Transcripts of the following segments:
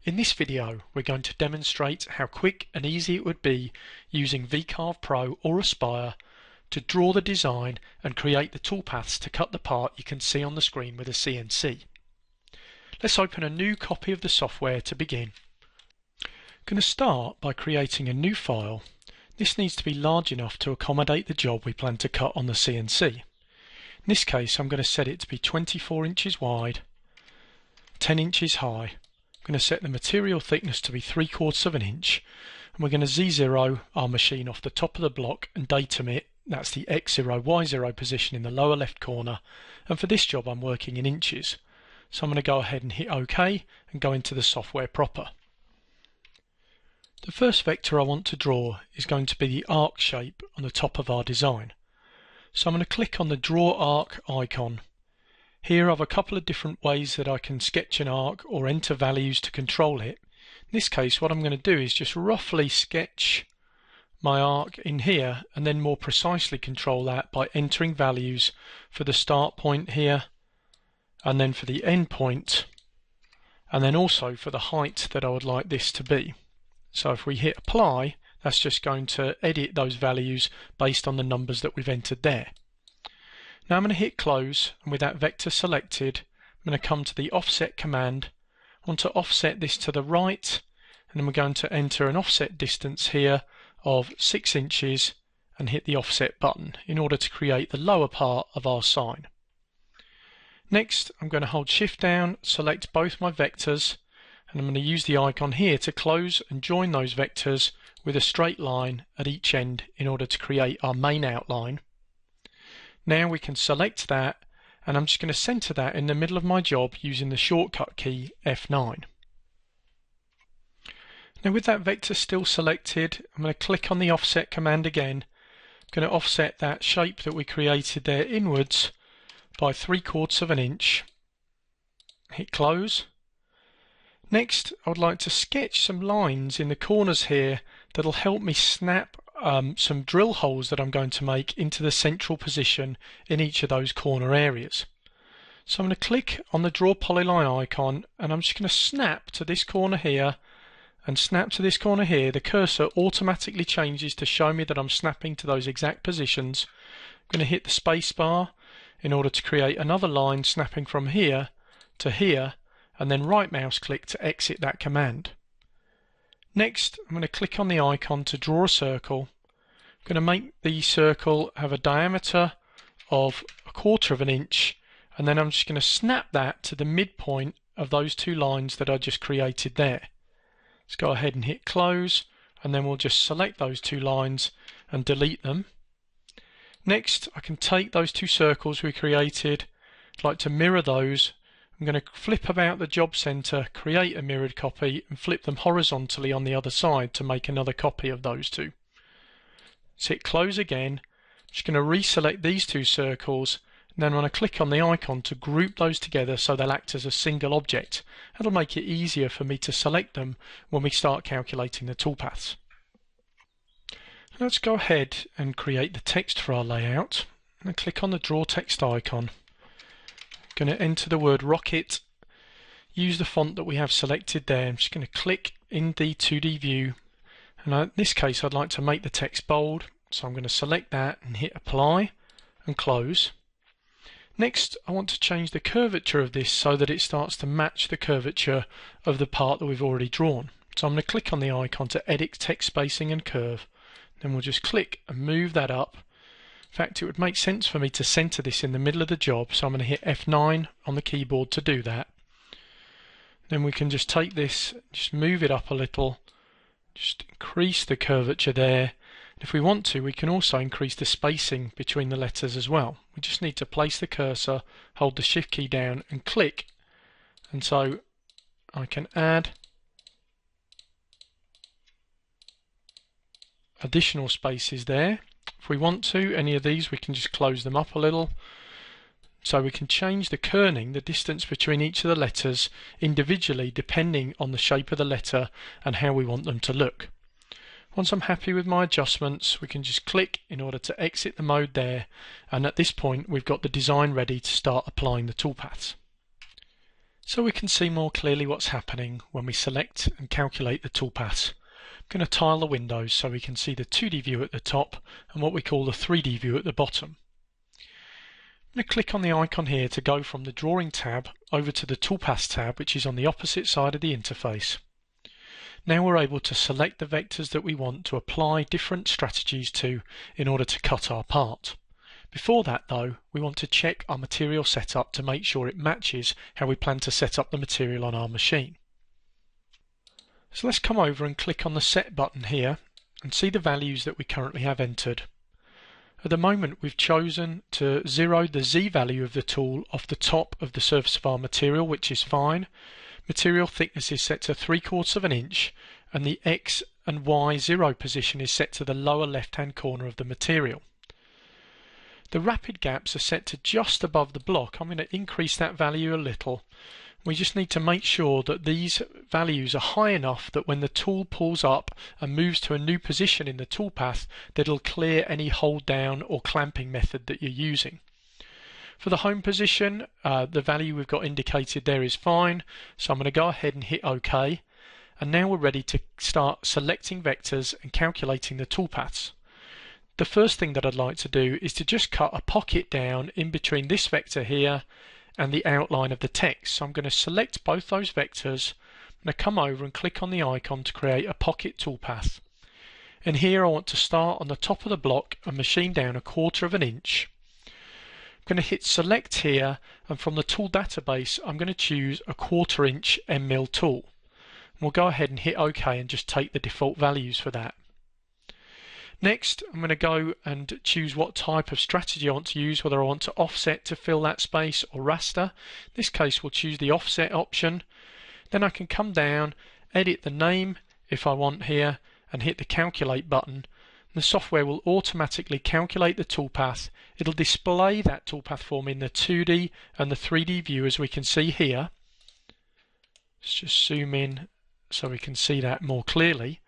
In this video, we're going to demonstrate how quick and easy it would be using VCarve Pro or Aspire to draw the design and create the toolpaths to cut the part you can see on the screen with a CNC. Let's open a new copy of the software to begin. I'm going to start by creating a new file. This needs to be large enough to accommodate the job we plan to cut on the CNC. In this case, I'm going to set it to be 24 inches wide, 10 inches high. I'm going to set the material thickness to be 3/4 of an inch, and we're going to Z0 our machine off the top of the block and datum it. That's the X0, Y0 position in the lower left corner, and for this job I'm working in inches. So I'm going to go ahead and hit OK and go into the software proper. The first vector I want to draw is going to be the arc shape on the top of our design. So I'm going to click on the Draw Arc icon. Here I have a couple of different ways that I can sketch an arc or enter values to control it. In this case, what I'm going to do is just roughly sketch my arc in here and then more precisely control that by entering values for the start point here and then for the end point and then also for the height that I would like this to be. So if we hit apply, that's just going to edit those values based on the numbers that we've entered there. Now I'm going to hit close, and with that vector selected, I'm going to come to the offset command. I want to offset this to the right, and then we're going to enter an offset distance here of 6 inches and hit the offset button in order to create the lower part of our sign. Next, I'm going to hold shift down, select both my vectors, and I'm going to use the icon here to close and join those vectors with a straight line at each end in order to create our main outline. Now we can select that, and I'm just going to center that in the middle of my job using the shortcut key F9. Now with that vector still selected, I'm going to click on the offset command again. I'm going to offset that shape that we created there inwards by 3/4 of an inch. Hit close. Next, I would like to sketch some lines in the corners here that'll help me snap some drill holes that I'm going to make into the central position in each of those corner areas. So I'm going to click on the draw polyline icon, and I'm just going to snap to this corner here and snap to this corner here. The cursor automatically changes to show me that I'm snapping to those exact positions. I'm going to hit the space bar in order to create another line snapping from here to here, and then right mouse click to exit that command. Next, I'm going to click on the icon to draw a circle. I'm going to make the circle have a diameter of 1/4 of an inch, and then I'm just going to snap that to the midpoint of those two lines that I just created there. Let's go ahead and hit close, and then we'll just select those two lines and delete them. Next, I can take those two circles we created. I'd like to mirror those. I'm going to flip about the job center, create a mirrored copy, and flip them horizontally on the other side to make another copy of those two. Let's hit close again. I'm just going to reselect these two circles, and then when I click on the icon to group those together so they'll act as a single object. That'll make it easier for me to select them when we start calculating the toolpaths. Let's go ahead and create the text for our layout. And click on the draw text icon. Going to enter the word rocket, use the font that we have selected there. I'm just going to click in the 2D view, and in this case I'd like to make the text bold, so I'm going to select that and hit apply and close. Next, I want to change the curvature of this so that it starts to match the curvature of the part that we've already drawn. So I'm going to click on the icon to edit text spacing and curve, then we'll just click and move that up. In fact, it would make sense for me to center this in the middle of the job, so I'm going to hit F9 on the keyboard to do that. Then we can just take this, just move it up a little, just increase the curvature there. If we want to, we can also increase the spacing between the letters as well. We just need to place the cursor, hold the shift key down and click, and so I can add additional spaces there. If we want to, any of these, we can just close them up a little. So we can change the kerning, the distance between each of the letters, individually depending on the shape of the letter and how we want them to look. Once I'm happy with my adjustments, we can just click in order to exit the mode there, and at this point we've got the design ready to start applying the toolpaths. So we can see more clearly what's happening when we select and calculate the toolpaths. I'm going to tile the windows so we can see the 2D view at the top and what we call the 3D view at the bottom. I'm going to click on the icon here to go from the Drawing tab over to the Toolpaths tab, which is on the opposite side of the interface. Now we're able to select the vectors that we want to apply different strategies to in order to cut our part. Before that though, we want to check our material setup to make sure it matches how we plan to set up the material on our machine. So let's come over and click on the Set button here and see the values that we currently have entered. At the moment we've chosen to zero the Z value of the tool off the top of the surface of our material, which is fine. Material thickness is set to 3/4 of an inch and the X and Y zero position is set to the lower left hand corner of the material. The rapid gaps are set to just above the block. I'm going to increase that value a little. We just need to make sure that these values are high enough that when the tool pulls up and moves to a new position in the toolpath, that it'll clear any hold down or clamping method that you're using. For the home position, the value we've got indicated there is fine, so I'm going to go ahead and hit OK. And now we're ready to start selecting vectors and calculating the toolpaths. The first thing that I'd like to do is to just cut a pocket down in between this vector here and the outline of the text. So I'm going to select both those vectors. I'm going to come over and click on the icon to create a pocket toolpath. And here I want to start on the top of the block and machine down 1/4 of an inch. I'm going to hit select here, and from the tool database I'm going to choose a 1/4 inch M-mill tool. We'll go ahead and hit OK and just take the default values for that. Next I'm going to go and choose what type of strategy I want to use, whether I want to offset to fill that space or raster. In this case we'll choose the offset option. Then I can come down, edit the name if I want here, and hit the calculate button. The software will automatically calculate the toolpath. It'll display that toolpath for me in the 2D and the 3D view, as we can see here. Let's just zoom in so we can see that more clearly.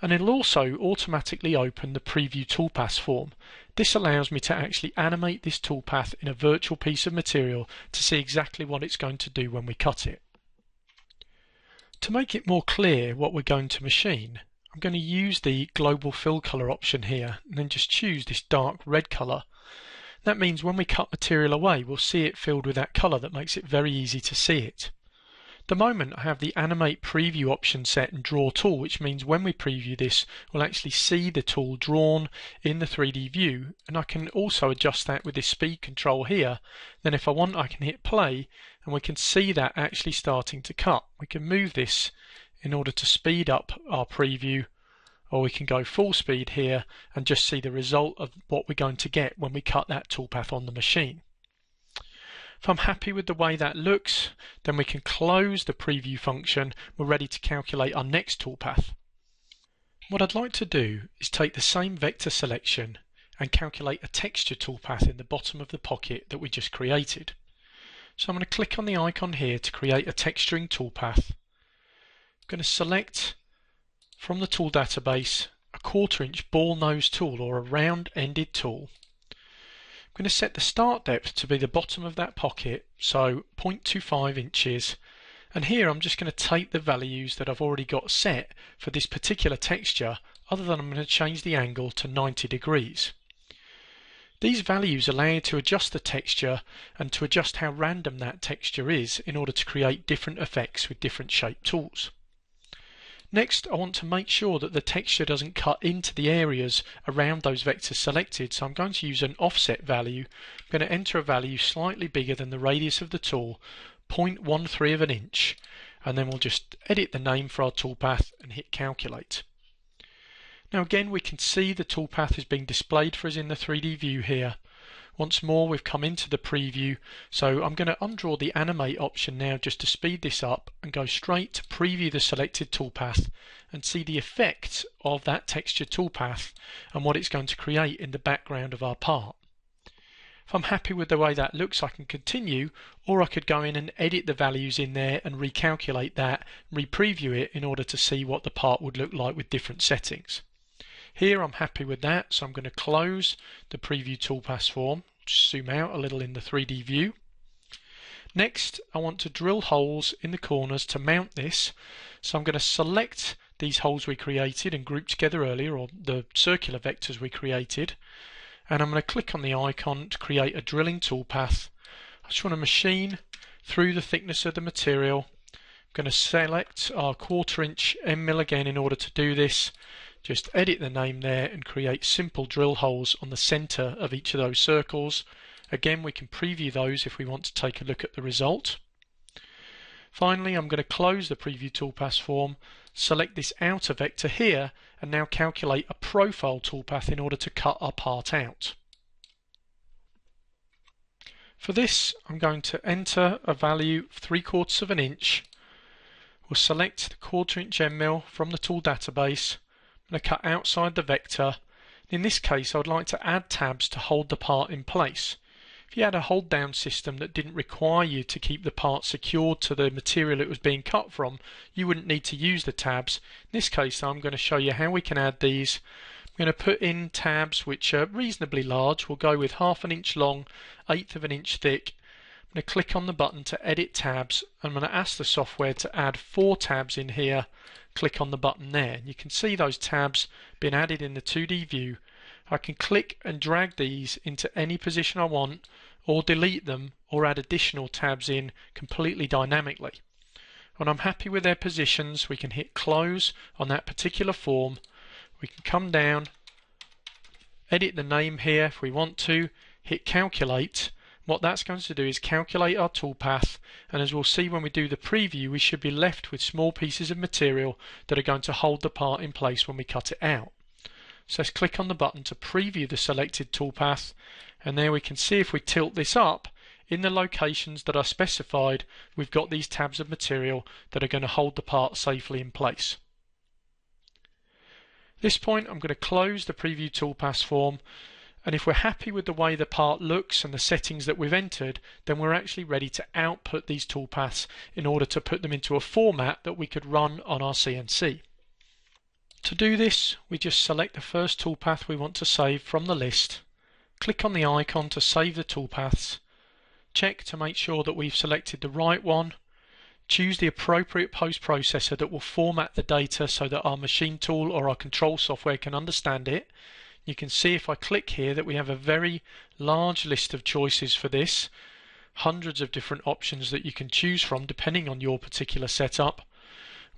And it'll also automatically open the preview toolpaths form. This allows me to actually animate this toolpath in a virtual piece of material to see exactly what it's going to do when we cut it. To make it more clear what we're going to machine, I'm going to use the global fill color option here and then just choose this dark red color. That means when we cut material away, we'll see it filled with that color that makes it very easy to see it. At the moment I have the animate preview option set and draw tool, which means when we preview this we'll actually see the tool drawn in the 3D view, and I can also adjust that with this speed control here. Then if I want I can hit play and we can see that actually starting to cut. We can move this in order to speed up our preview, or we can go full speed here and just see the result of what we're going to get when we cut that toolpath on the machine. If I'm happy with the way that looks, then we can close the preview function. We're ready to calculate our next toolpath. What I'd like to do is take the same vector selection and calculate a texture toolpath in the bottom of the pocket that we just created. So I'm going to click on the icon here to create a texturing toolpath. I'm going to select from the tool database a 1/4 inch ball nose tool, or a round ended tool. I'm going to set the start depth to be the bottom of that pocket, so 0.25 inches, and here I'm just going to take the values that I've already got set for this particular texture, other than I'm going to change the angle to 90 degrees. These values allow you to adjust the texture and to adjust how random that texture is in order to create different effects with different shape tools. Next, I want to make sure that the texture doesn't cut into the areas around those vectors selected, so I'm going to use an offset value. I'm going to enter a value slightly bigger than the radius of the tool, 0.13 of an inch, and then we'll just edit the name for our toolpath and hit calculate. Now again we can see the toolpath is being displayed for us in the 3D view here. Once more we've come into the preview, so I'm going to undraw the animate option now just to speed this up and go straight to preview the selected toolpath and see the effect of that texture toolpath and what it's going to create in the background of our part. If I'm happy with the way that looks, I can continue, or I could go in and edit the values in there and recalculate that, re-preview it in order to see what the part would look like with different settings. Here I'm happy with that, so I'm going to close the preview toolpath form, zoom out a little in the 3D view. Next, I want to drill holes in the corners to mount this. So I'm going to select these holes we created and grouped together earlier, or the circular vectors we created, and I'm going to click on the icon to create a drilling toolpath. I just want to machine through the thickness of the material. I'm going to select our 1/4 inch end mill again in order to do this. Just edit the name there and create simple drill holes on the center of each of those circles. Again, we can preview those if we want to take a look at the result. Finally, I'm going to close the preview toolpath form, select this outer vector here, and now calculate a profile toolpath in order to cut our part out. For this, I'm going to enter a value of 3/4 of an inch. We'll select the 1/4 inch end mill from the tool database. I'm going to cut outside the vector. In this case, I would like to add tabs to hold the part in place. If you had a hold down system that didn't require you to keep the part secured to the material it was being cut from, you wouldn't need to use the tabs. In this case, I'm going to show you how we can add these. I'm going to put in tabs which are reasonably large. We'll go with 1/2 an inch long, 1/8 of an inch thick. I'm going to click on the button to edit tabs. I'm going to ask the software to add 4 tabs in here. Click on the button there. You can see those tabs being added in the 2D view. I can click and drag these into any position I want, or delete them, or add additional tabs in completely dynamically. When I'm happy with their positions, we can hit close on that particular form. We can come down, edit the name here if we want to, hit calculate. What that's going to do is calculate our toolpath, and as we'll see when we do the preview, we should be left with small pieces of material that are going to hold the part in place when we cut it out. So let's click on the button to preview the selected toolpath, and there we can see if we tilt this up, in the locations that are specified, we've got these tabs of material that are going to hold the part safely in place. At this point, I'm going to close the preview toolpath form, and if we're happy with the way the part looks and the settings that we've entered, then we're actually ready to output these toolpaths in order to put them into a format that we could run on our CNC. To do this, we just select the first toolpath we want to save from the list, click on the icon to save the toolpaths, check to make sure that we've selected the right one, choose the appropriate post-processor that will format the data so that our machine tool or our control software can understand it. You can see if I click here that we have a very large list of choices for this, hundreds of different options that you can choose from depending on your particular setup.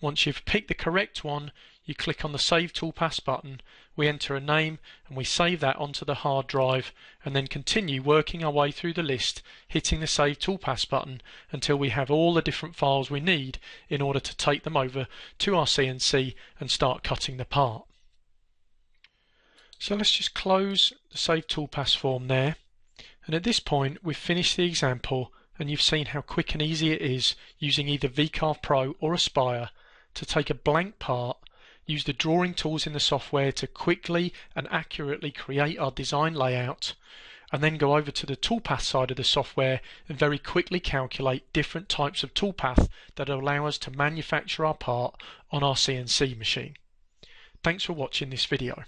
Once you've picked the correct one, you click on the Save Toolpaths button, we enter a name and we save that onto the hard drive, and then continue working our way through the list, hitting the Save Toolpaths button until we have all the different files we need in order to take them over to our CNC and start cutting the part. So let's just close the Save Toolpaths form there, and at this point we've finished the example, and you've seen how quick and easy it is using either VCarve Pro or Aspire to take a blank part, use the drawing tools in the software to quickly and accurately create our design layout, and then go over to the toolpath side of the software and very quickly calculate different types of toolpath that allow us to manufacture our part on our CNC machine. Thanks for watching this video.